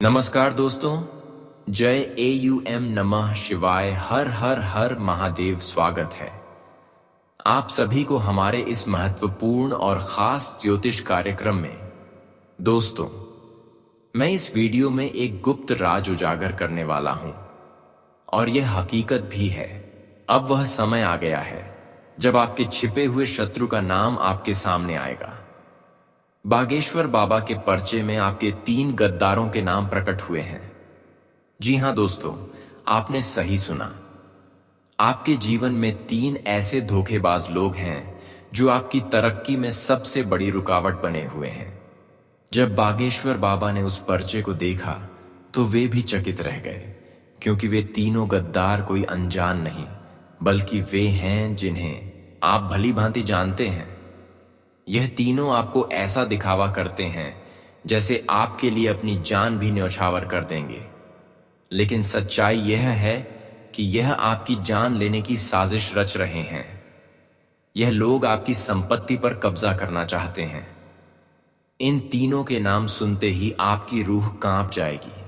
नमस्कार दोस्तों। जय AUM नमः शिवाय, हर हर हर महादेव। स्वागत है आप सभी को हमारे इस महत्वपूर्ण और खास ज्योतिष कार्यक्रम में। दोस्तों, मैं इस वीडियो में एक गुप्त राज उजागर करने वाला हूं और यह हकीकत भी है। अब वह समय आ गया है जब आपके छिपे हुए शत्रु का नाम आपके सामने आएगा। बागेश्वर बाबा के पर्चे में आपके 3 गद्दारों के नाम प्रकट हुए हैं। जी हां दोस्तों, आपने सही सुना। आपके जीवन में 3 ऐसे धोखेबाज लोग हैं जो आपकी तरक्की में सबसे बड़ी रुकावट बने हुए हैं। जब बागेश्वर बाबा ने उस पर्चे को देखा तो वे भी चकित रह गए, क्योंकि वे तीनों गद्दार कोई अनजान नहीं, बल्कि वे हैं जिन्हें आप भली भांति जानते हैं। यह तीनों आपको ऐसा दिखावा करते हैं जैसे आपके लिए अपनी जान भी न्यौछावर कर देंगे, लेकिन सच्चाई यह है कि यह आपकी जान लेने की साजिश रच रहे हैं। यह लोग आपकी संपत्ति पर कब्जा करना चाहते हैं। इन तीनों के नाम सुनते ही आपकी रूह कांप जाएगी।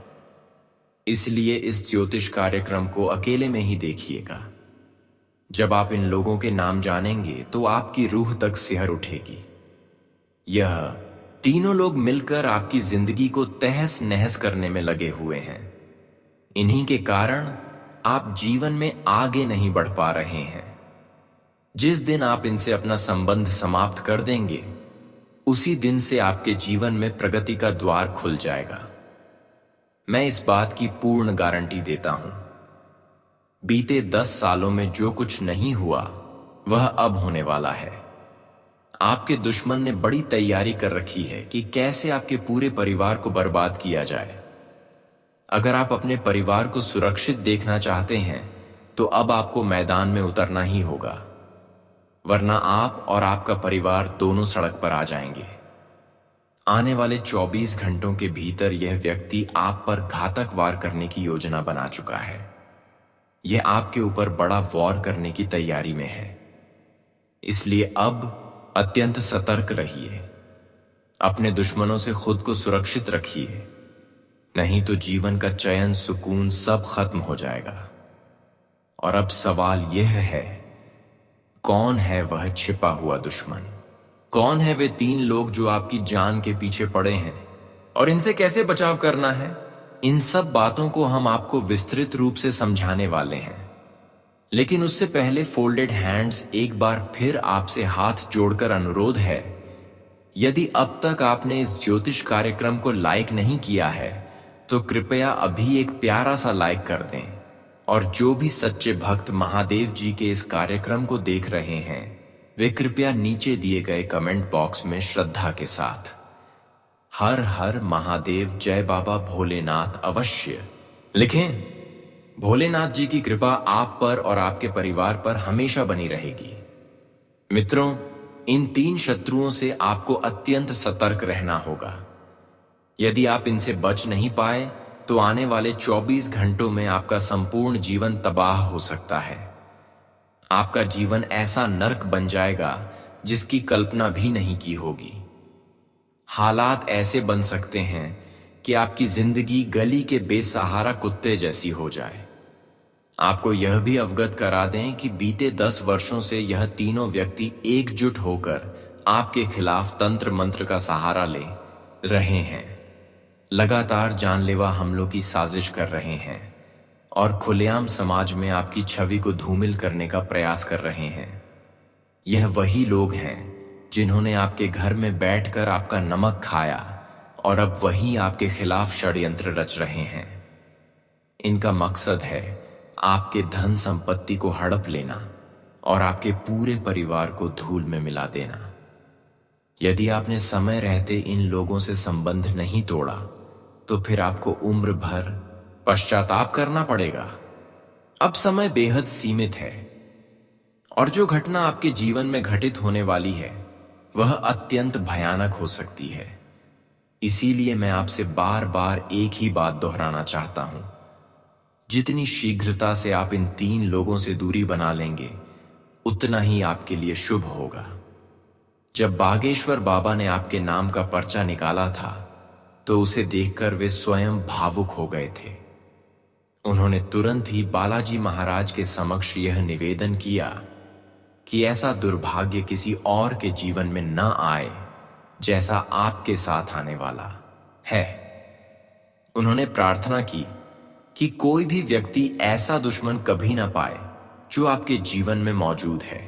इसलिए इस ज्योतिष कार्यक्रम को अकेले में ही देखिएगा। जब आप इन लोगों के नाम जानेंगे तो आपकी रूह तक सिहर उठेगी। यह तीनों लोग मिलकर आपकी जिंदगी को तहस नहस करने में लगे हुए हैं। इन्हीं के कारण आप जीवन में आगे नहीं बढ़ पा रहे हैं। जिस दिन आप इनसे अपना संबंध समाप्त कर देंगे, उसी दिन से आपके जीवन में प्रगति का द्वार खुल जाएगा। मैं इस बात की पूर्ण गारंटी देता हूं। बीते 10 सालों में जो कुछ नहीं हुआ वह अब होने वाला है। आपके दुश्मन ने बड़ी तैयारी कर रखी है कि कैसे आपके पूरे परिवार को बर्बाद किया जाए। अगर आप अपने परिवार को सुरक्षित देखना चाहते हैं तो अब आपको मैदान में उतरना ही होगा, वरना आप और आपका परिवार दोनों सड़क पर आ जाएंगे। आने वाले 24 घंटों के भीतर यह व्यक्ति आप पर घातक वार करने की योजना बना चुका है। यह आपके ऊपर बड़ा वॉर करने की तैयारी में है। इसलिए अब अत्यंत सतर्क रहिए। अपने दुश्मनों से खुद को सुरक्षित रखिए, नहीं तो जीवन का चयन, सुकून सब खत्म हो जाएगा। और अब सवाल यह है, कौन है वह छिपा हुआ दुश्मन? कौन है वे 3 लोग जो आपकी जान के पीछे पड़े हैं और इनसे कैसे बचाव करना है? इन सब बातों को हम आपको विस्तृत रूप से समझाने वाले हैं। लेकिन उससे पहले फोल्डेड हैंड्स एक बार फिर आपसे हाथ जोड़कर अनुरोध है, यदि अब तक आपने इस ज्योतिष कार्यक्रम को लाइक नहीं किया है तो कृपया अभी एक प्यारा सा लाइक कर दें। और जो भी सच्चे भक्त महादेव जी के इस कार्यक्रम को देख रहे हैं, वे कृपया नीचे दिए गए कमेंट बॉक्स में श्रद्धा के साथ हर हर महादेव, जय बाबा भोलेनाथ अवश्य लिखें। भोलेनाथ जी की कृपा आप पर और आपके परिवार पर हमेशा बनी रहेगी। मित्रों, इन 3 शत्रुओं से आपको अत्यंत सतर्क रहना होगा। यदि आप इनसे बच नहीं पाए तो आने वाले 24 घंटों में आपका संपूर्ण जीवन तबाह हो सकता है। आपका जीवन ऐसा नर्क बन जाएगा जिसकी कल्पना भी नहीं की होगी। हालात ऐसे बन सकते हैं कि आपकी जिंदगी गली के बेसहारा कुत्ते जैसी हो जाए। आपको यह भी अवगत करा दें कि बीते 10 वर्षों से यह तीनों व्यक्ति एकजुट होकर आपके खिलाफ तंत्र मंत्र का सहारा ले रहे हैं। लगातार जानलेवा हमलों की साजिश कर रहे हैं और खुलेआम समाज में आपकी छवि को धूमिल करने का प्रयास कर रहे हैं। यह वही लोग हैं जिन्होंने आपके घर में बैठकर आपका नमक खाया और अब वही आपके खिलाफ षड्यंत्र रच रहे हैं। इनका मकसद है आपके धन संपत्ति को हड़प लेना और आपके पूरे परिवार को धूल में मिला देना। यदि आपने समय रहते इन लोगों से संबंध नहीं तोड़ा तो फिर आपको उम्र भर पश्चाताप करना पड़ेगा। अब समय बेहद सीमित है और जो घटना आपके जीवन में घटित होने वाली है वह अत्यंत भयानक हो सकती है। इसीलिए मैं आपसे बार बार एक ही बात दोहराना चाहता हूं, जितनी शीघ्रता से आप इन 3 लोगों से दूरी बना लेंगे उतना ही आपके लिए शुभ होगा। जब बागेश्वर बाबा ने आपके नाम का पर्चा निकाला था तो उसे देखकर वे स्वयं भावुक हो गए थे। उन्होंने तुरंत ही बालाजी महाराज के समक्ष यह निवेदन किया कि ऐसा दुर्भाग्य किसी और के जीवन में न आए जैसा आपके साथ आने वाला है। उन्होंने प्रार्थना की कि कोई भी व्यक्ति ऐसा दुश्मन कभी ना पाए जो आपके जीवन में मौजूद है।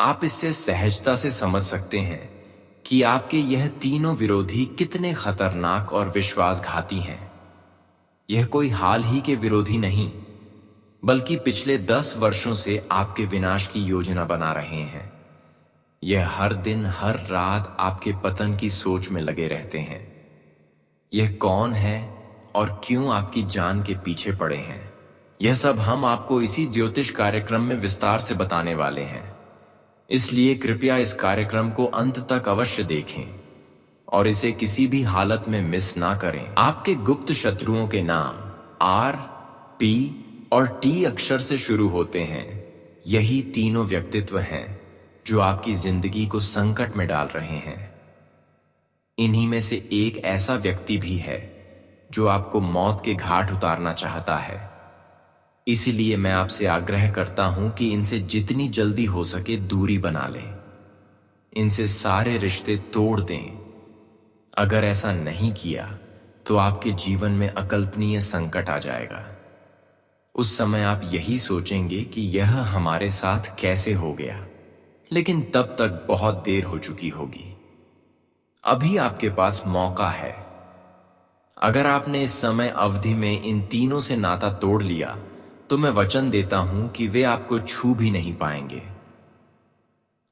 आप इससे सहजता से समझ सकते हैं कि आपके यह तीनों विरोधी कितने खतरनाक और विश्वासघाती हैं। यह कोई हाल ही के विरोधी नहीं, बल्कि पिछले 10 वर्षों से आपके विनाश की योजना बना रहे हैं। यह हर दिन हर रात आपके पतन की सोच में लगे रहते हैं। यह कौन है और क्यों आपकी जान के पीछे पड़े हैं, यह सब हम आपको इसी ज्योतिष कार्यक्रम में विस्तार से बताने वाले हैं। इसलिए कृपया इस कार्यक्रम को अंत तक अवश्य देखें और इसे किसी भी हालत में मिस ना करें। आपके गुप्त शत्रुओं के नाम R, P और T अक्षर से शुरू होते हैं। यही तीनों व्यक्तित्व हैं जो आपकी जिंदगी को संकट में डाल रहे हैं। इन्हीं में से एक ऐसा व्यक्ति भी है जो आपको मौत के घाट उतारना चाहता है। इसीलिए मैं आपसे आग्रह करता हूं कि इनसे जितनी जल्दी हो सके दूरी बना लें, इनसे सारे रिश्ते तोड़ दें। अगर ऐसा नहीं किया तो आपके जीवन में अकल्पनीय संकट आ जाएगा। उस समय आप यही सोचेंगे कि यह हमारे साथ कैसे हो गया, लेकिन तब तक बहुत देर हो चुकी होगी। अभी आपके पास मौका है। अगर आपने इस समय अवधि में इन तीनों से नाता तोड़ लिया तो मैं वचन देता हूं कि वे आपको छू भी नहीं पाएंगे।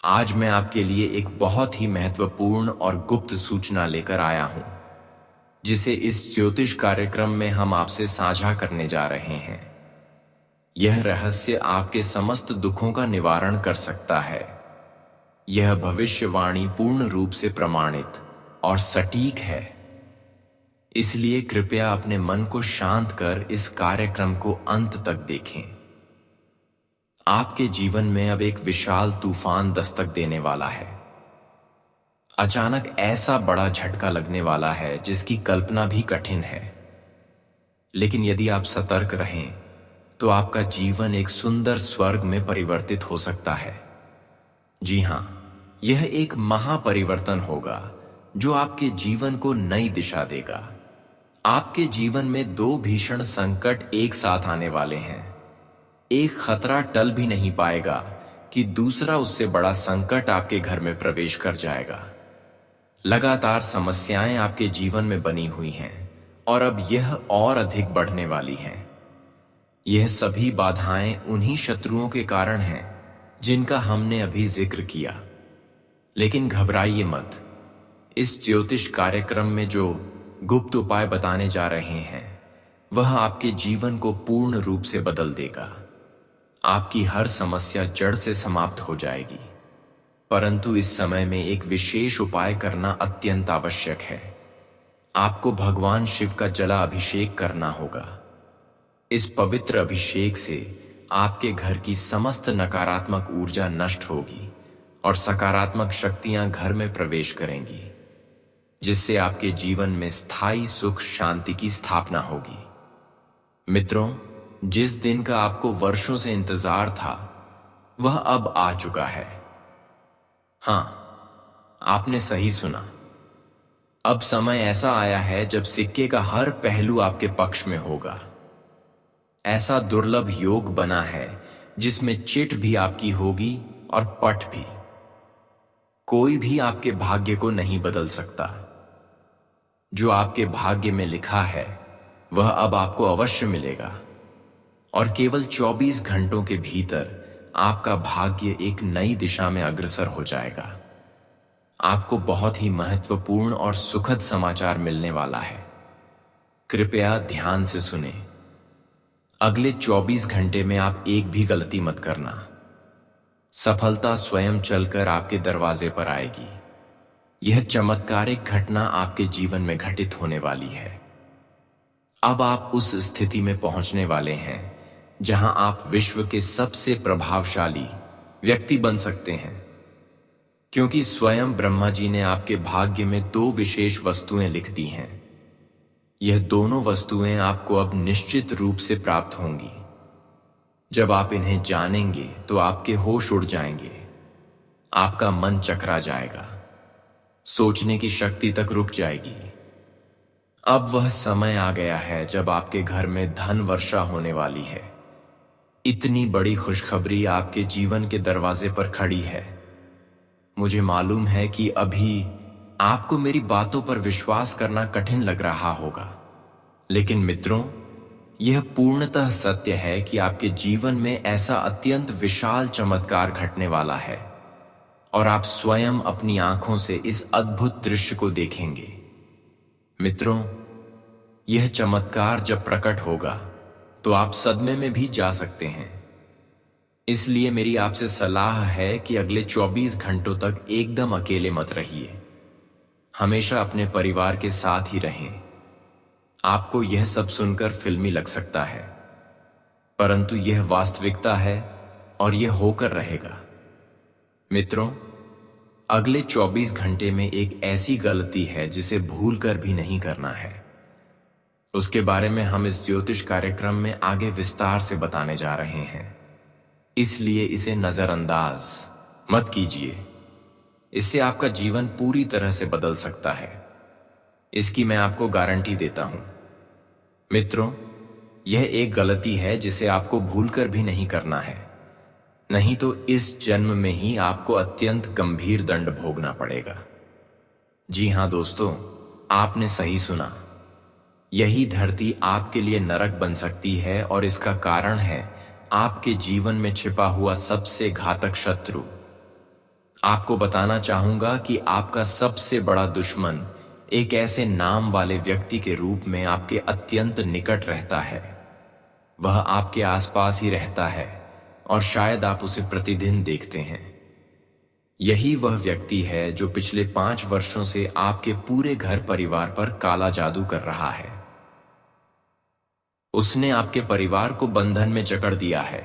आज मैं आपके लिए एक बहुत ही महत्वपूर्ण और गुप्त सूचना लेकर आया हूं, जिसे इस ज्योतिष कार्यक्रम में हम आपसे साझा करने जा रहे हैं। यह रहस्य आपके समस्त दुखों का निवारण कर सकता है। यह भविष्यवाणी पूर्ण रूप से प्रमाणित और सटीक है। इसलिए कृपया अपने मन को शांत कर इस कार्यक्रम को अंत तक देखें। आपके जीवन में अब एक विशाल तूफान दस्तक देने वाला है। अचानक ऐसा बड़ा झटका लगने वाला है जिसकी कल्पना भी कठिन है। लेकिन यदि आप सतर्क रहें तो आपका जीवन एक सुंदर स्वर्ग में परिवर्तित हो सकता है। जी हां, यह एक महापरिवर्तन होगा जो आपके जीवन को नई दिशा देगा। आपके जीवन में 2 भीषण संकट एक साथ आने वाले हैं। एक खतरा टल भी नहीं पाएगा कि दूसरा उससे बड़ा संकट आपके घर में प्रवेश कर जाएगा। लगातार समस्याएं आपके जीवन में बनी हुई हैं और अब यह और अधिक बढ़ने वाली हैं। यह सभी बाधाएं उन्हीं शत्रुओं के कारण हैं जिनका हमने अभी जिक्र किया। लेकिन घबराइए मत। इस ज्योतिष कार्यक्रम में जो गुप्त उपाय बताने जा रहे हैं वह आपके जीवन को पूर्ण रूप से बदल देगा। आपकी हर समस्या जड़ से समाप्त हो जाएगी। परंतु इस समय में एक विशेष उपाय करना अत्यंत आवश्यक है। आपको भगवान शिव का जला अभिषेक करना होगा। इस पवित्र अभिषेक से आपके घर की समस्त नकारात्मक ऊर्जा नष्ट होगी और सकारात्मक शक्तियां घर में प्रवेश करेंगी, जिससे आपके जीवन में स्थायी सुख शांति की स्थापना होगी। मित्रों, जिस दिन का आपको वर्षों से इंतजार था वह अब आ चुका है। हां, आपने सही सुना। अब समय ऐसा आया है जब सिक्के का हर पहलू आपके पक्ष में होगा। ऐसा दुर्लभ योग बना है जिसमें चिट भी आपकी होगी और पट भी। कोई भी आपके भाग्य को नहीं बदल सकता। जो आपके भाग्य में लिखा है वह अब आपको अवश्य मिलेगा और केवल 24 घंटों के भीतर आपका भाग्य एक नई दिशा में अग्रसर हो जाएगा। आपको बहुत ही महत्वपूर्ण और सुखद समाचार मिलने वाला है। कृपया ध्यान से सुने। अगले 24 घंटे में आप एक भी गलती मत करना। सफलता स्वयं चलकर आपके दरवाजे पर आएगी। यह चमत्कारिक घटना आपके जीवन में घटित होने वाली है। अब आप उस स्थिति में पहुंचने वाले हैं जहां आप विश्व के सबसे प्रभावशाली व्यक्ति बन सकते हैं। क्योंकि स्वयं ब्रह्मा जी ने आपके भाग्य में 2 विशेष वस्तुएं लिख दी हैं। यह दोनों वस्तुएं आपको अब निश्चित रूप से प्राप्त होंगी। जब आप इन्हें जानेंगे तो आपके होश उड़ जाएंगे, आपका मन चकरा जाएगा, सोचने की शक्ति तक रुक जाएगी। अब वह समय आ गया है जब आपके घर में धन वर्षा होने वाली है। इतनी बड़ी खुशखबरी आपके जीवन के दरवाजे पर खड़ी है। मुझे मालूम है कि अभी आपको मेरी बातों पर विश्वास करना कठिन लग रहा होगा, लेकिन मित्रों, यह पूर्णतः सत्य है कि आपके जीवन में ऐसा अत्यंत विशाल चमत्कार घटने वाला है और आप स्वयं अपनी आंखों से इस अद्भुत दृश्य को देखेंगे। मित्रों, यह चमत्कार जब प्रकट होगा तो आप सदमे में भी जा सकते हैं। इसलिए मेरी आपसे सलाह है कि अगले 24 घंटों तक एकदम अकेले मत रहिए। हमेशा अपने परिवार के साथ ही रहें। आपको यह सब सुनकर फिल्मी लग सकता है, परंतु यह वास्तविकता है और यह होकर रहेगा। मित्रों, अगले 24 घंटे में एक ऐसी गलती है जिसे भूलकर भी नहीं करना है। उसके बारे में हम इस ज्योतिष कार्यक्रम में आगे विस्तार से बताने जा रहे हैं, इसलिए इसे नजरअंदाज मत कीजिए। इससे आपका जीवन पूरी तरह से बदल सकता है, इसकी मैं आपको गारंटी देता हूं। मित्रों, यह एक गलती है जिसे आपको भूलकर भी नहीं करना है, नहीं तो इस जन्म में ही आपको अत्यंत गंभीर दंड भोगना पड़ेगा। जी हां दोस्तों, आपने सही सुना। यही धरती आपके लिए नरक बन सकती है और इसका कारण है आपके जीवन में छिपा हुआ सबसे घातक शत्रु। आपको बताना चाहूंगा कि आपका सबसे बड़ा दुश्मन एक ऐसे नाम वाले व्यक्ति के रूप में आपके अत्यंत निकट रहता है। वह आपके आसपास ही रहता है और शायद आप उसे प्रतिदिन देखते हैं। यही वह व्यक्ति है जो पिछले 5 वर्षों से आपके पूरे घर परिवार पर काला जादू कर रहा है। उसने आपके परिवार को बंधन में जकड़ दिया है,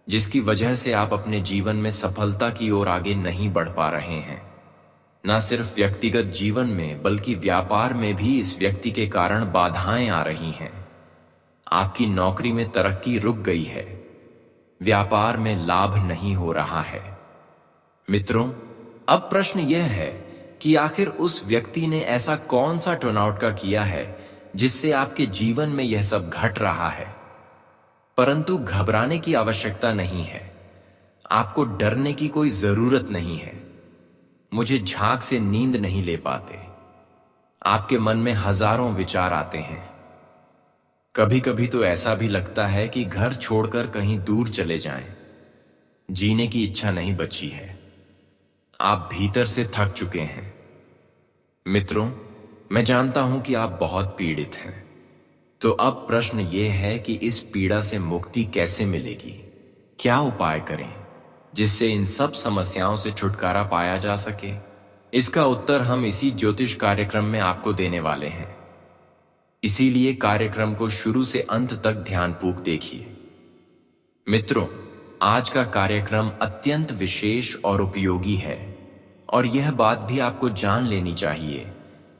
जिसकी वजह से आप अपने जीवन में सफलता की ओर आगे नहीं बढ़ पा रहे हैं। न सिर्फ व्यक्तिगत जीवन में बल्कि व्यापार में भी इस व्यक्ति के कारण बाधाएं आ रही हैं। आपकी नौकरी में तरक्की रुक गई है, व्यापार में लाभ नहीं हो रहा है। मित्रों, अब प्रश्न यह है कि आखिर उस व्यक्ति ने ऐसा कौन सा टर्नआउट का किया है जिससे आपके जीवन में यह सब घट रहा है। परंतु घबराने की आवश्यकता नहीं है, आपको डरने की कोई जरूरत नहीं है। मुझे झांक से नींद नहीं ले पाते, आपके मन में हजारों विचार आते हैं। कभी कभी तो ऐसा भी लगता है कि घर छोड़कर कहीं दूर चले जाएं। जीने की इच्छा नहीं बची है, आप भीतर से थक चुके हैं। मित्रों, मैं जानता हूं कि आप बहुत पीड़ित हैं। तो अब प्रश्न यह है कि इस पीड़ा से मुक्ति कैसे मिलेगी? क्या उपाय करें जिससे इन सब समस्याओं से छुटकारा पाया जा सके? इसका उत्तर हम इसी ज्योतिष कार्यक्रम में आपको देने वाले हैं। इसीलिए कार्यक्रम को शुरू से अंत तक ध्यानपूर्वक देखिए। मित्रों, आज का कार्यक्रम अत्यंत विशेष और उपयोगी है और यह बात भी आपको जान लेनी चाहिए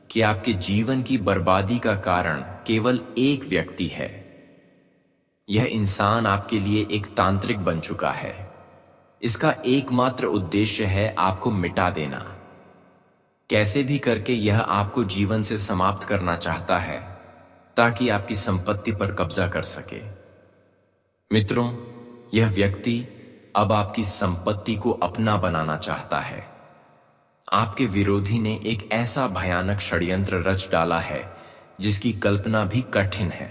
कि आपके जीवन की बर्बादी का कारण केवल एक व्यक्ति है। यह इंसान आपके लिए एक तांत्रिक बन चुका है। इसका एकमात्र उद्देश्य है आपको मिटा देना। कैसे भी करके यह आपको जीवन से समाप्त करना चाहता है ताकि आपकी संपत्ति पर कब्जा कर सके। मित्रों, यह व्यक्ति अब आपकी संपत्ति को अपना बनाना चाहता है। आपके विरोधी ने एक ऐसा भयानक षड्यंत्र रच डाला है जिसकी कल्पना भी कठिन है।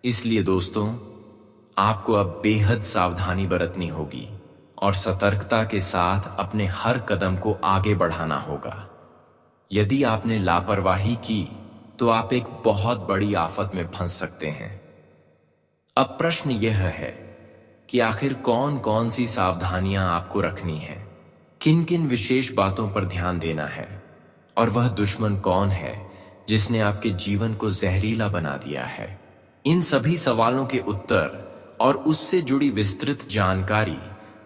इसलिए दोस्तों, आपको अब बेहद सावधानी बरतनी होगी और सतर्कता के साथ अपने हर कदम को आगे बढ़ाना होगा। यदि आपने लापरवाही की तो आप एक बहुत बड़ी आफत में फंस सकते हैं। अब प्रश्न यह है कि आखिर कौन कौन सी सावधानियां आपको रखनी है, किन किन विशेष बातों पर ध्यान देना है, और वह दुश्मन कौन है जिसने आपके जीवन को जहरीला बना दिया है। इन सभी सवालों के उत्तर और उससे जुड़ी विस्तृत जानकारी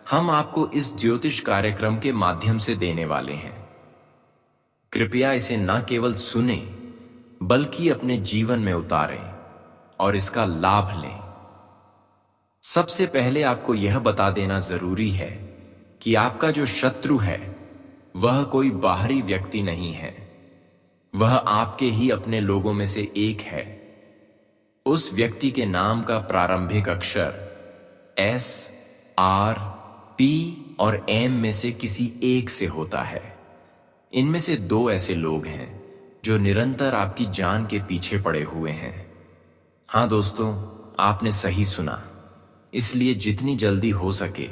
हम आपको इस ज्योतिष कार्यक्रम के माध्यम से देने वाले हैं। कृपया इसे न केवल सुने बल्कि अपने जीवन में उतारें और इसका लाभ लें। सबसे पहले आपको यह बता देना जरूरी है कि आपका जो शत्रु है वह कोई बाहरी व्यक्ति नहीं है, वह आपके ही अपने लोगों में से एक है। उस व्यक्ति के नाम का प्रारंभिक अक्षर S, R, P और M में से किसी एक से होता है। इनमें से दो ऐसे लोग हैं जो निरंतर आपकी जान के पीछे पड़े हुए हैं। हाँ दोस्तों, आपने सही सुना। इसलिए जितनी जल्दी हो सके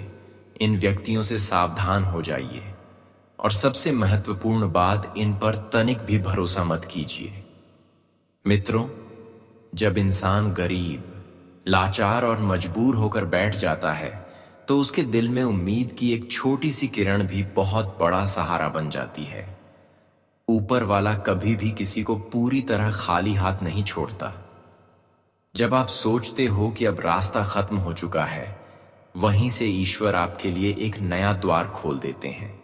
इन व्यक्तियों से सावधान हो जाइए और सबसे महत्वपूर्ण बात, इन पर तनिक भी भरोसा मत कीजिए। मित्रों, जब इंसान गरीब, लाचार और मजबूर होकर बैठ जाता है तो उसके दिल में उम्मीद की एक छोटी सी किरण भी बहुत बड़ा सहारा बन जाती है। ऊपर वाला कभी भी किसी को पूरी तरह खाली हाथ नहीं छोड़ता। जब आप सोचते हो कि अब रास्ता खत्म हो चुका है, वहीं से ईश्वर आपके लिए एक नया द्वार खोल देते हैं।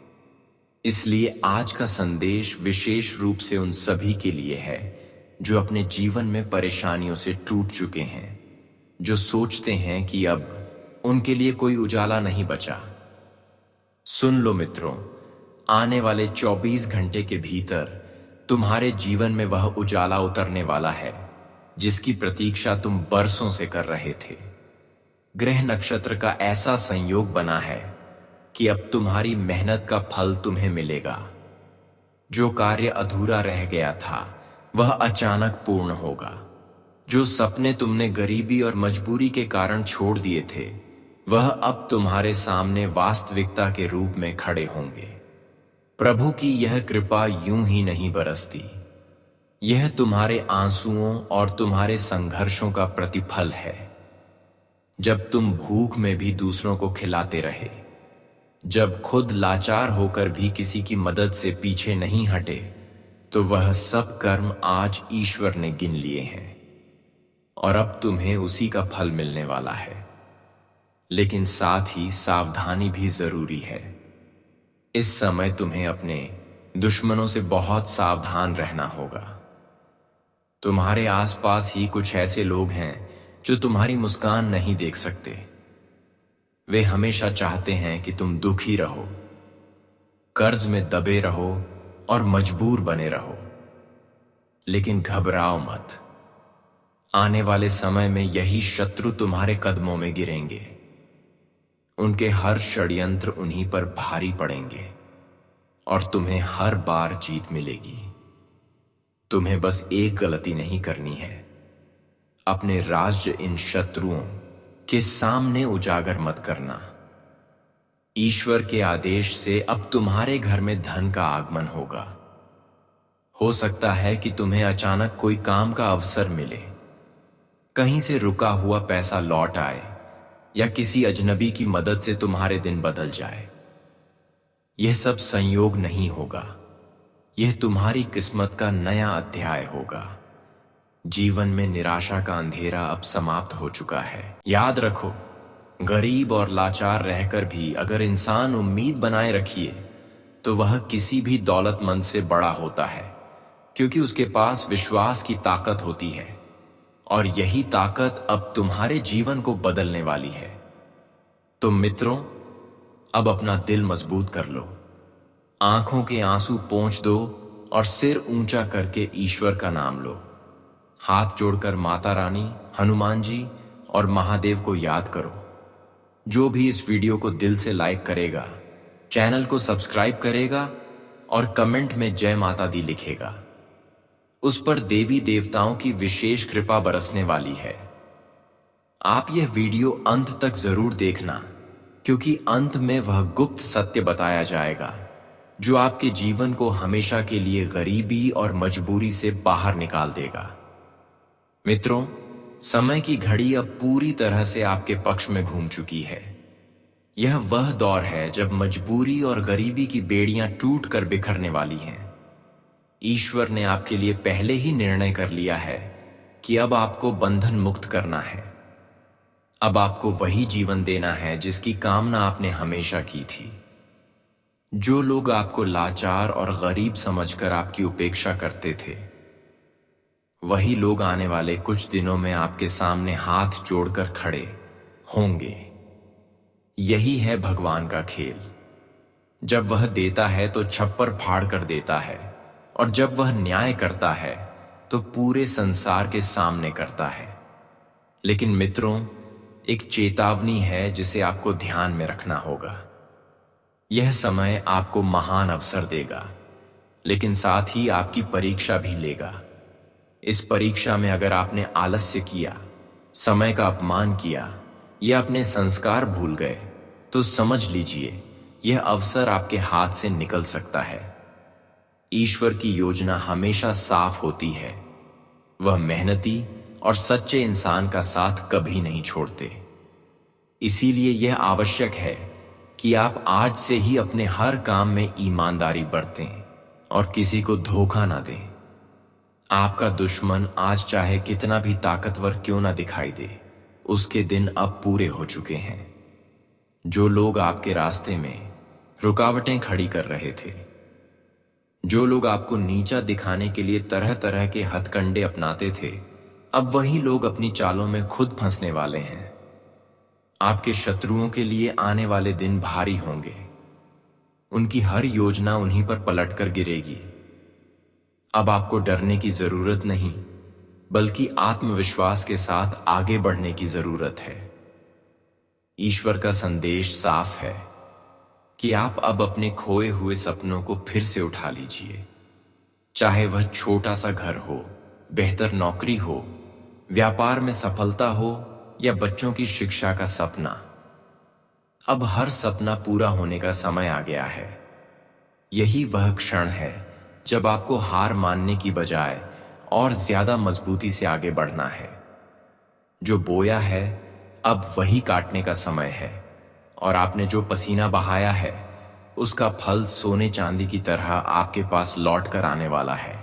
इसलिए आज का संदेश विशेष रूप से उन सभी के लिए है जो अपने जीवन में परेशानियों से टूट चुके हैं, जो सोचते हैं कि अब उनके लिए कोई उजाला नहीं बचा। सुन लो मित्रों, आने वाले 24 घंटे के भीतर तुम्हारे जीवन में वह उजाला उतरने वाला है जिसकी प्रतीक्षा तुम बरसों से कर रहे थे। ग्रह नक्षत्र का ऐसा संयोग बना है कि अब तुम्हारी मेहनत का फल तुम्हें मिलेगा। जो कार्य अधूरा रह गया था वह अचानक पूर्ण होगा। जो सपने तुमने गरीबी और मजबूरी के कारण छोड़ दिए थे, वह अब तुम्हारे सामने वास्तविकता के रूप में खड़े होंगे। प्रभु की यह कृपा यूं ही नहीं बरसती। यह तुम्हारे आंसुओं और तुम्हारे संघर्षों का प्रतिफल है। जब तुम भूख में भी दूसरों को खिलाते रहे, जब खुद लाचार होकर भी किसी की मदद से पीछे नहीं हटे, तो वह सब कर्म आज ईश्वर ने गिन लिए हैं और अब तुम्हें उसी का फल मिलने वाला है। लेकिन साथ ही सावधानी भी जरूरी है। इस समय तुम्हें अपने दुश्मनों से बहुत सावधान रहना होगा। तुम्हारे आसपास ही कुछ ऐसे लोग हैं जो तुम्हारी मुस्कान नहीं देख सकते। वे हमेशा चाहते हैं कि तुम दुखी रहो, कर्ज में दबे रहो और मजबूर बने रहो। लेकिन घबराओ मत, आने वाले समय में यही शत्रु तुम्हारे कदमों में गिरेंगे। उनके हर षड्यंत्र उन्हीं पर भारी पड़ेंगे और तुम्हें हर बार जीत मिलेगी। तुम्हें बस एक गलती नहीं करनी है, अपने राज्य इन शत्रुओं के सामने उजागर मत करना। ईश्वर के आदेश से अब तुम्हारे घर में धन का आगमन होगा। हो सकता है कि तुम्हें अचानक कोई काम का अवसर मिले, कहीं से रुका हुआ पैसा लौट आए या किसी अजनबी की मदद से तुम्हारे दिन बदल जाए। यह सब संयोग नहीं होगा, यह तुम्हारी किस्मत का नया अध्याय होगा। जीवन में निराशा का अंधेरा अब समाप्त हो चुका है। याद रखो, गरीब और लाचार रहकर भी अगर इंसान उम्मीद बनाए रखिए तो वह किसी भी दौलतमंद से बड़ा होता है, क्योंकि उसके पास विश्वास की ताकत होती है और यही ताकत अब तुम्हारे जीवन को बदलने वाली है। तो मित्रों, अब अपना दिल मजबूत कर लो, आंखों के आंसू पोंछ दो और सिर ऊंचा करके ईश्वर का नाम लो। हाथ जोड़कर माता रानी, हनुमान जी और महादेव को याद करो। जो भी इस वीडियो को दिल से लाइक करेगा, चैनल को सब्सक्राइब करेगा और कमेंट में जय माता दी लिखेगा, उस पर देवी देवताओं की विशेष कृपा बरसने वाली है। आप यह वीडियो अंत तक जरूर देखना, क्योंकि अंत में वह गुप्त सत्य बताया जाएगा जो आपके जीवन को हमेशा के लिए गरीबी और मजबूरी से बाहर निकाल देगा। मित्रों, समय की घड़ी अब पूरी तरह से आपके पक्ष में घूम चुकी है। यह वह दौर है जब मजबूरी और गरीबी की बेड़ियां टूट कर बिखरने वाली हैं। ईश्वर ने आपके लिए पहले ही निर्णय कर लिया है कि अब आपको बंधन मुक्त करना है। अब आपको वही जीवन देना है जिसकी कामना आपने हमेशा की थी। जो लोग आपको लाचार और गरीब समझकर आपकी उपेक्षा करते थे, वही लोग आने वाले कुछ दिनों में आपके सामने हाथ जोड़कर खड़े होंगे। यही है भगवान का खेल। जब वह देता है तो छप्पर फाड़ कर देता है, और जब वह न्याय करता है तो पूरे संसार के सामने करता है। लेकिन मित्रों, एक चेतावनी है जिसे आपको ध्यान में रखना होगा। यह समय आपको महान अवसर देगा, लेकिन साथ ही आपकी परीक्षा भी लेगा। इस परीक्षा में अगर आपने आलस्य किया, समय का अपमान किया या अपने संस्कार भूल गए, तो समझ लीजिए यह अवसर आपके हाथ से निकल सकता है। ईश्वर की योजना हमेशा साफ होती है। वह मेहनती और सच्चे इंसान का साथ कभी नहीं छोड़ते। इसीलिए यह आवश्यक है कि आप आज से ही अपने हर काम में ईमानदारी बरतें और किसी को धोखा ना दें। आपका दुश्मन आज चाहे कितना भी ताकतवर क्यों ना दिखाई दे, उसके दिन अब पूरे हो चुके हैं। जो लोग आपके रास्ते में रुकावटें खड़ी कर रहे थे, जो लोग आपको नीचा दिखाने के लिए तरह तरह के हथकंडे अपनाते थे, अब वही लोग अपनी चालों में खुद फंसने वाले हैं। आपके शत्रुओं के लिए आने वाले दिन भारी होंगे। उनकी हर योजना उन्हीं पर पलटकर गिरेगी। अब आपको डरने की जरूरत नहीं, बल्कि आत्मविश्वास के साथ आगे बढ़ने की जरूरत है। ईश्वर का संदेश साफ है कि आप अब अपने खोए हुए सपनों को फिर से उठा लीजिए। चाहे वह छोटा सा घर हो, बेहतर नौकरी हो, व्यापार में सफलता हो या बच्चों की शिक्षा का सपना, अब हर सपना पूरा होने का समय आ गया है। यही वह क्षण है जब आपको हार मानने की बजाय और ज्यादा मजबूती से आगे बढ़ना है। जो बोया है अब वही काटने का समय है, और आपने जो पसीना बहाया है उसका फल सोने चांदी की तरह आपके पास लौट कर आने वाला है।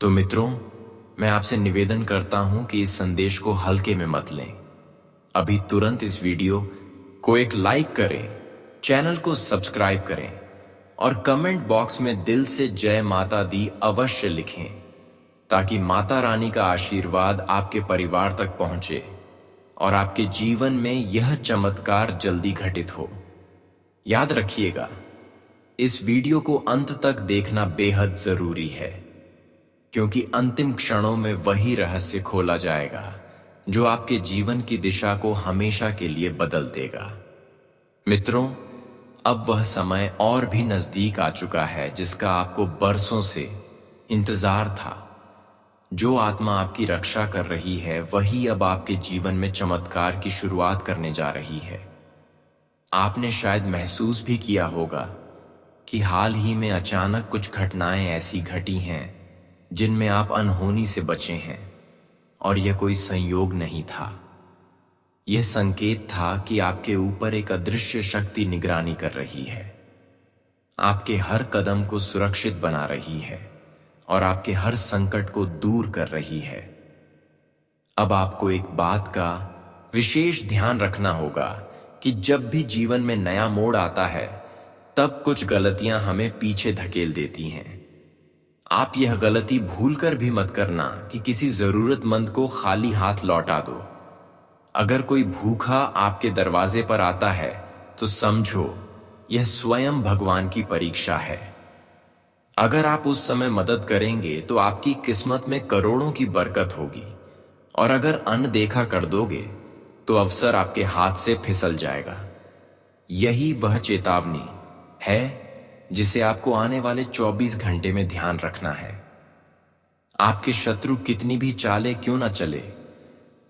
तो मित्रों, मैं आपसे निवेदन करता हूं कि इस संदेश को हल्के में मत लें। अभी तुरंत इस वीडियो को एक लाइक करें, चैनल को सब्सक्राइब करें और कमेंट बॉक्स में दिल से जय माता दी अवश्य लिखें, ताकि माता रानी का आशीर्वाद आपके परिवार तक पहुंचे और आपके जीवन में यह चमत्कार जल्दी घटित हो। याद रखिएगा, इस वीडियो को अंत तक देखना बेहद जरूरी है, क्योंकि अंतिम क्षणों में वही रहस्य खोला जाएगा जो आपके जीवन की दिशा को हमेशा के लिए बदल देगा। मित्रों, अब वह समय और भी नजदीक आ चुका है जिसका आपको बरसों से इंतजार था। जो आत्मा आपकी रक्षा कर रही है वही अब आपके जीवन में चमत्कार की शुरुआत करने जा रही है। आपने शायद महसूस भी किया होगा कि हाल ही में अचानक कुछ घटनाएं ऐसी घटी हैं जिनमें आप अनहोनी से बचे हैं, और यह कोई संयोग नहीं था। यह संकेत था कि आपके ऊपर एक अदृश्य शक्ति निगरानी कर रही है, आपके हर कदम को सुरक्षित बना रही है और आपके हर संकट को दूर कर रही है। अब आपको एक बात का विशेष ध्यान रखना होगा कि जब भी जीवन में नया मोड़ आता है, तब कुछ गलतियां हमें पीछे धकेल देती हैं। आप यह गलती भूलकर भी मत करना कि किसी जरूरतमंद को खाली हाथ लौटा दो। अगर कोई भूखा आपके दरवाजे पर आता है तो समझो यह स्वयं भगवान की परीक्षा है। अगर आप उस समय मदद करेंगे तो आपकी किस्मत में करोड़ों की बरकत होगी, और अगर अनदेखा कर दोगे तो अवसर आपके हाथ से फिसल जाएगा। यही वह चेतावनी है जिसे आपको आने वाले 24 घंटे में ध्यान रखना है। आपके शत्रु कितनी भी चालें क्यों ना चले,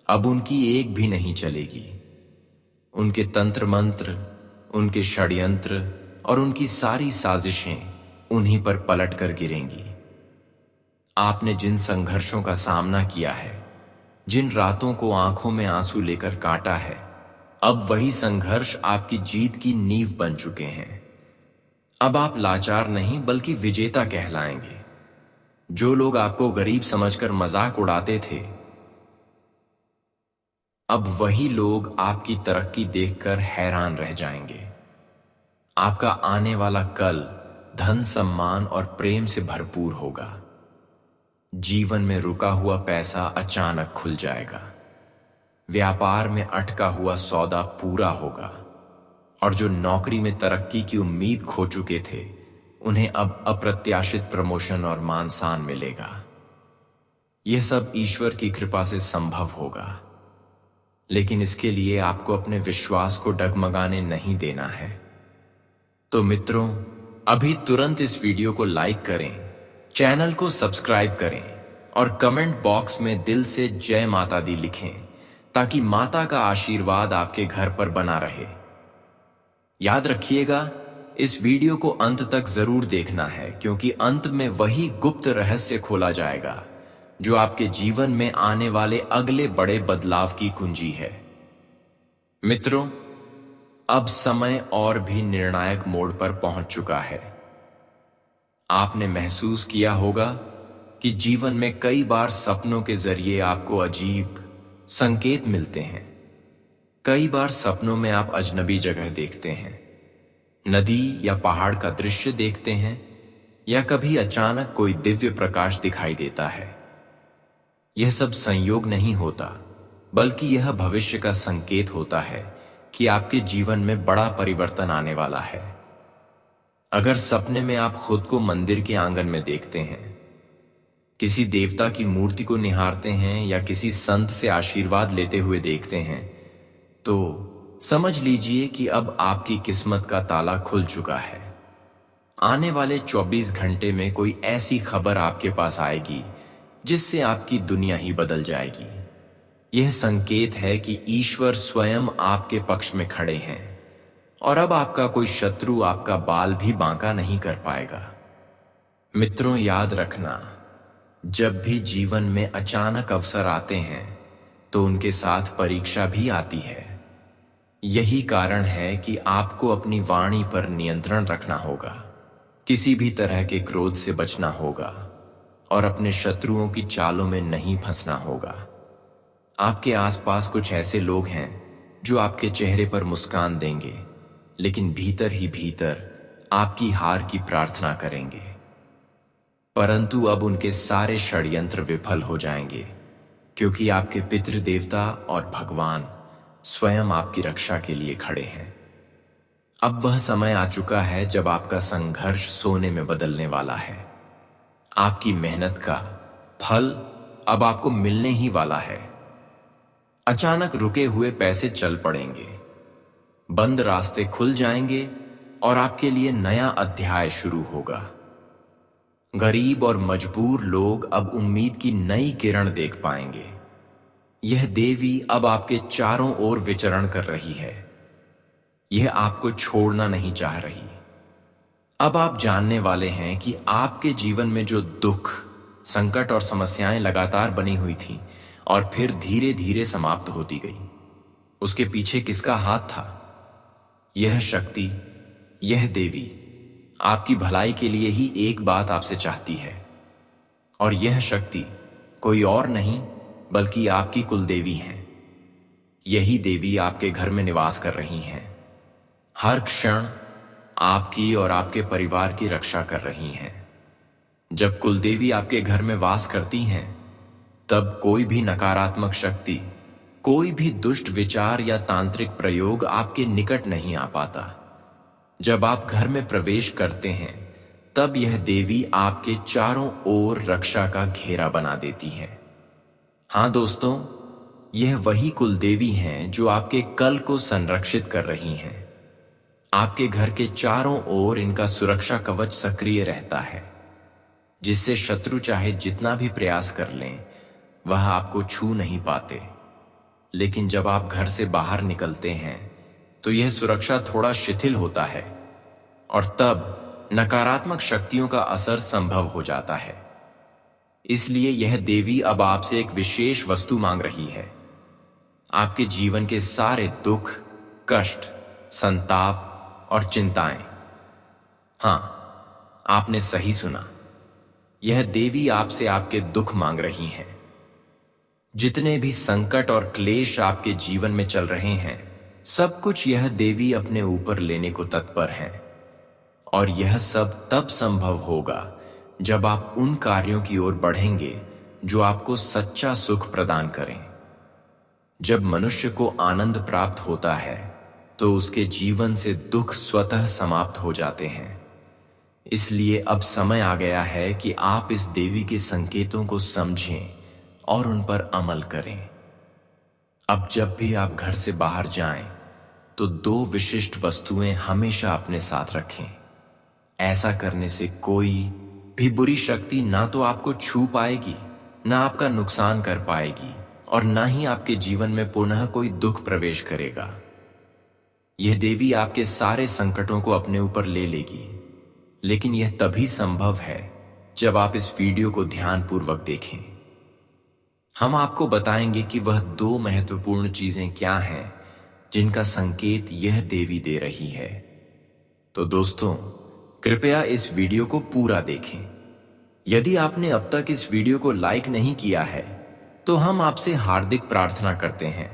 अब उनकी एक भी नहीं चलेगी। उनके तंत्र मंत्र, उनके षड्यंत्र और उनकी सारी साजिशें उन्हीं पर पलट कर गिरेंगी। आपने जिन संघर्षों का सामना किया है, जिन रातों को आंखों में आंसू लेकर काटा है, अब वही संघर्ष आपकी जीत की नींव बन चुके हैं। अब आप लाचार नहीं बल्कि विजेता कहलाएंगे। जो लोग आपको गरीब समझकर मजाक उड़ाते थे, अब वही लोग आपकी तरक्की देखकर हैरान रह जाएंगे। आपका आने वाला कल धन, सम्मान और प्रेम से भरपूर होगा। जीवन में रुका हुआ पैसा अचानक खुल जाएगा। व्यापार में अटका हुआ सौदा पूरा होगा और जो नौकरी में तरक्की की उम्मीद खो चुके थे, उन्हें अब अप्रत्याशित प्रमोशन और मान सम्मान मिलेगा। यह सब ईश्वर की कृपा से संभव होगा, लेकिन इसके लिए आपको अपने विश्वास को डगमगाने नहीं देना है। तो मित्रों, अभी तुरंत इस वीडियो को लाइक करें, चैनल को सब्सक्राइब करें और कमेंट बॉक्स में दिल से जय माता दी लिखें, ताकि माता का आशीर्वाद आपके घर पर बना रहे। याद रखिएगा, इस वीडियो को अंत तक जरूर देखना है, क्योंकि अंत में वही गुप्त रहस्य खोला जाएगा जो आपके जीवन में आने वाले अगले बड़े बदलाव की कुंजी है। मित्रों, अब समय और भी निर्णायक मोड़ पर पहुंच चुका है। आपने महसूस किया होगा कि जीवन में कई बार सपनों के जरिए आपको अजीब संकेत मिलते हैं। कई बार सपनों में आप अजनबी जगह देखते हैं, नदी या पहाड़ का दृश्य देखते हैं, या कभी अचानक कोई दिव्य प्रकाश दिखाई देता है। यह सब संयोग नहीं होता, बल्कि यह भविष्य का संकेत होता है कि आपके जीवन में बड़ा परिवर्तन आने वाला है। अगर सपने में आप खुद को मंदिर के आंगन में देखते हैं, किसी देवता की मूर्ति को निहारते हैं या किसी संत से आशीर्वाद लेते हुए देखते हैं, तो समझ लीजिए कि अब आपकी किस्मत का ताला खुल चुका है। आने वाले 24 घंटे में कोई ऐसी खबर आपके पास आएगी जिससे आपकी दुनिया ही बदल जाएगी। यह संकेत है कि ईश्वर स्वयं आपके पक्ष में खड़े हैं और अब आपका कोई शत्रु आपका बाल भी बांका नहीं कर पाएगा। मित्रों, याद रखना, जब भी जीवन में अचानक अवसर आते हैं तो उनके साथ परीक्षा भी आती है। यही कारण है कि आपको अपनी वाणी पर नियंत्रण रखना होगा, किसी भी तरह के क्रोध से बचना होगा और अपने शत्रुओं की चालों में नहीं फंसना होगा। आपके आसपास कुछ ऐसे लोग हैं जो आपके चेहरे पर मुस्कान देंगे, लेकिन भीतर ही भीतर आपकी हार की प्रार्थना करेंगे। परंतु अब उनके सारे षड्यंत्र विफल हो जाएंगे, क्योंकि आपके पितृ देवता और भगवान स्वयं आपकी रक्षा के लिए खड़े हैं। अब वह समय आ चुका है जब आपका संघर्ष सोने में बदलने वाला है। आपकी मेहनत का फल अब आपको मिलने ही वाला है। अचानक रुके हुए पैसे चल पड़ेंगे, बंद रास्ते खुल जाएंगे और आपके लिए नया अध्याय शुरू होगा। गरीब और मजबूर लोग अब उम्मीद की नई किरण देख पाएंगे। यह देवी अब आपके चारों ओर विचरण कर रही है। यह आपको छोड़ना नहीं चाह रही। अब आप जानने वाले हैं कि आपके जीवन में जो दुख, संकट और समस्याएं लगातार बनी हुई थीं और फिर धीरे धीरे समाप्त होती गई, उसके पीछे किसका हाथ था? यह शक्ति, यह देवी आपकी भलाई के लिए ही एक बात आपसे चाहती है, और यह शक्ति कोई और नहीं बल्कि आपकी कुलदेवी है। यही देवी आपके घर में निवास कर रही हैं, हर क्षण आपकी और आपके परिवार की रक्षा कर रही हैं। जब कुलदेवी आपके घर में वास करती हैं, तब कोई भी नकारात्मक शक्ति, कोई भी दुष्ट विचार या तांत्रिक प्रयोग आपके निकट नहीं आ पाता। जब आप घर में प्रवेश करते हैं, तब यह देवी आपके चारों ओर रक्षा का घेरा बना देती है। हाँ दोस्तों, यह वही कुलदेवी हैं जो आपके कल को संरक्षित कर रही हैं। आपके घर के चारों ओर इनका सुरक्षा कवच सक्रिय रहता है, जिससे शत्रु चाहे जितना भी प्रयास कर लें, वह आपको छू नहीं पाते। लेकिन जब आप घर से बाहर निकलते हैं, तो यह सुरक्षा थोड़ा शिथिल होता है और तब नकारात्मक शक्तियों का असर संभव हो जाता है। इसलिए यह देवी अब आपसे एक विशेष वस्तु मांग रही है। आपके जीवन के सारे दुख, कष्ट, संताप और चिंताएं। हां, आपने सही सुना, यह देवी आपसे आपके दुख मांग रही है। जितने भी संकट और क्लेश आपके जीवन में चल रहे हैं, सब कुछ यह देवी अपने ऊपर लेने को तत्पर है। और यह सब तब संभव होगा जब आप उन कार्यों की ओर बढ़ेंगे जो आपको सच्चा सुख प्रदान करें। जब मनुष्य को आनंद प्राप्त होता है तो उसके जीवन से दुख स्वतः समाप्त हो जाते हैं। इसलिए अब समय आ गया है कि आप इस देवी के संकेतों को समझें और उन पर अमल करें। अब जब भी आप घर से बाहर जाएं, तो 2 विशिष्ट वस्तुएं हमेशा अपने साथ रखें। ऐसा करने से कोई भी बुरी शक्ति ना तो आपको छू पाएगी, ना आपका नुकसान कर पाएगी, और ना ही आपके जीवन में पुनः कोई दुख प्रवेश करेगा। यह देवी आपके सारे संकटों को अपने ऊपर ले लेगी, लेकिन यह तभी संभव है जब आप इस वीडियो को ध्यानपूर्वक देखें। हम आपको बताएंगे कि वह 2 महत्वपूर्ण चीजें क्या हैं जिनका संकेत यह देवी दे रही है। तो दोस्तों, कृपया इस वीडियो को पूरा देखें। यदि आपने अब तक इस वीडियो को लाइक नहीं किया है तो हम आपसे हार्दिक प्रार्थना करते हैं